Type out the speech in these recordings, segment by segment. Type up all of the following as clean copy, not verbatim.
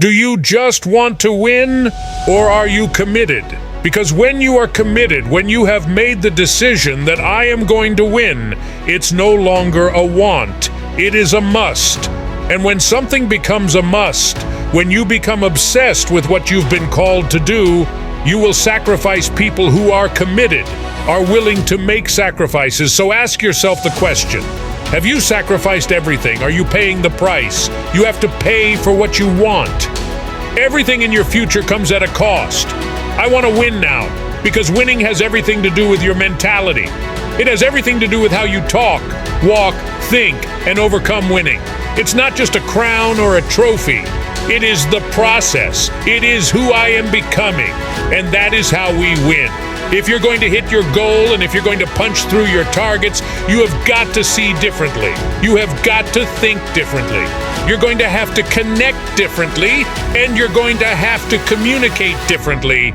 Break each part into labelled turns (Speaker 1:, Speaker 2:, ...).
Speaker 1: Do you just want to win, or are you committed? Because when you are committed, when you have made the decision that I am going to win, it's no longer a want, it is a must. And when something becomes a must, when you become obsessed with what you've been called to do, you will sacrifice people who are committed, are willing to make sacrifices. So ask yourself the question, have you sacrificed everything? Are you paying the price? You have to pay for what you want. Everything in your future comes at a cost. I want to win now, because winning has everything to do with your mentality. It has everything to do with how you talk, walk, think, and overcome winning. It's not just a crown or a trophy. It is the process. It is who I am becoming, and that is how we win. If you're going to hit your goal and if you're going to punch through your targets, you have got to see differently. You have got to think differently. You're going to have to connect differently, and you're going to have to communicate differently.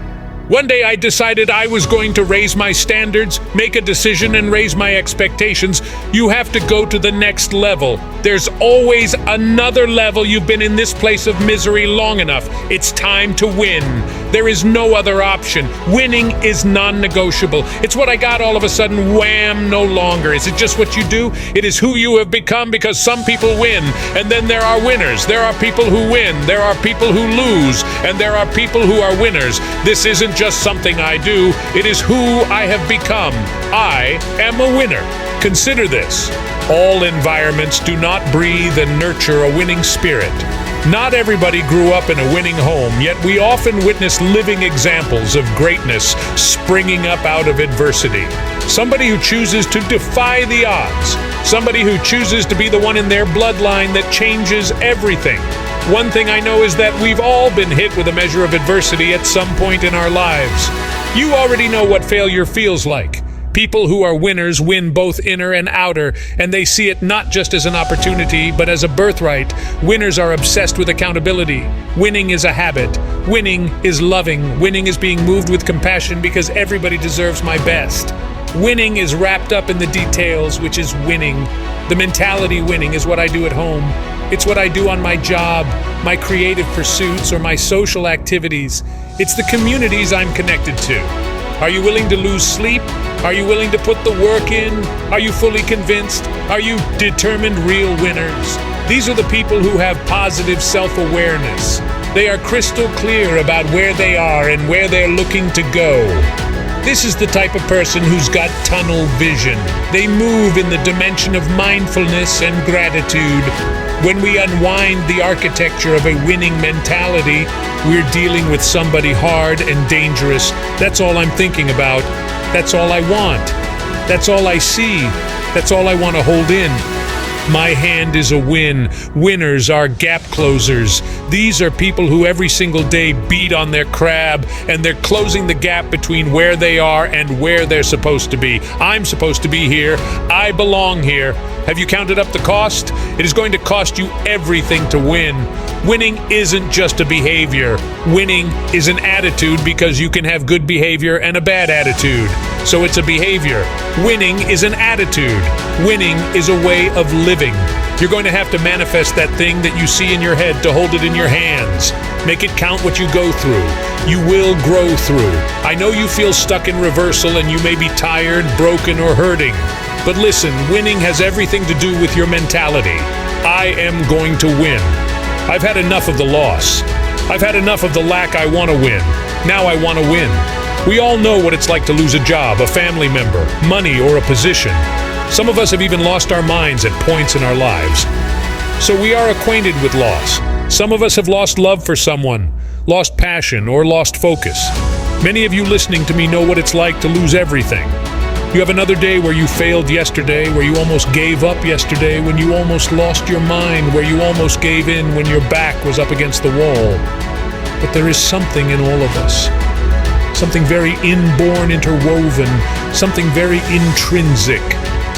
Speaker 1: One day I decided I was going to raise my standards, make a decision, and raise my expectations. You have to go to the next level. There's always another level. You've been in this place of misery long enough. It's time to win. There is no other option. Winning is non-negotiable. It's what I got all of a sudden, wham, no longer. Is it just what you do? It is who you have become, because some people win, and then there are winners. There are people who win. There are people who lose, and there are people who are winners. This isn't just something I do. It is who I have become. I am a winner. Consider this. All environments do not breathe and nurture a winning spirit. Not everybody grew up in a winning home, yet we often witness living examples of greatness springing up out of adversity. Somebody who chooses to defy the odds. Somebody who chooses to be the one in their bloodline that changes everything. One thing I know is that we've all been hit with a measure of adversity at some point in our lives. You already know what failure feels like. People who are winners win both inner and outer, and they see it not just as an opportunity, but as a birthright. Winners are obsessed with accountability. Winning is a habit. Winning is loving. Winning is being moved with compassion because everybody deserves my best. Winning is wrapped up in the details, which is winning. The mentality winning is what I do at home. It's what I do on my job, my creative pursuits, or my social activities. It's the communities I'm connected to. Are you willing to lose sleep? Are you willing to put the work in? Are you fully convinced? Are you determined real winners? These are the people who have positive self-awareness. They are crystal clear about where they are and where they're looking to go. This is the type of person who's got tunnel vision. They move in the dimension of mindfulness and gratitude. When we unwind the architecture of a winning mentality, we're dealing with somebody hard and dangerous. That's all I'm thinking about. That's all I want. That's all I see. That's all I want to hold in. My hand is a win. Winners are gap closers. These are people who every single day beat on their crab, and they're closing the gap between where they are and where they're supposed to be. I'm supposed to be here. I belong here. Have you counted up the cost? It is going to cost you everything to win. Winning isn't just a behavior. Winning is an attitude, because you can have good behavior and a bad attitude. So it's a behavior. Winning is an attitude. Winning is a way of living. You're going to have to manifest that thing that you see in your head, to hold it in your hands. Make it count what you go through. You will grow through. I know you feel stuck in reversal, and you may be tired, broken, or hurting. But listen, winning has everything to do with your mentality. I am going to win. I've had enough of the loss. I've had enough of the lack. I want to win. Now I want to win. We all know what it's like to lose a job, a family member, money, or a position. Some of us have even lost our minds at points in our lives. So we are acquainted with loss. Some of us have lost love for someone, lost passion, or lost focus. Many of you listening to me know what it's like to lose everything. You have another day where you failed yesterday, where you almost gave up yesterday, when you almost lost your mind, where you almost gave in when your back was up against the wall. But there is something in all of us. Something very inborn, interwoven, something very intrinsic,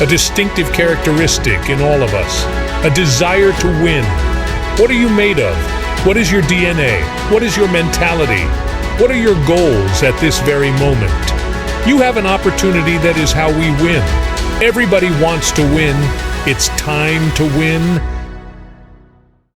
Speaker 1: a distinctive characteristic in all of us, a desire to win. What are you made of? What is your DNA? What is your mentality? What are your goals at this very moment? You have an opportunity that is how we win. Everybody wants to win. It's time to win.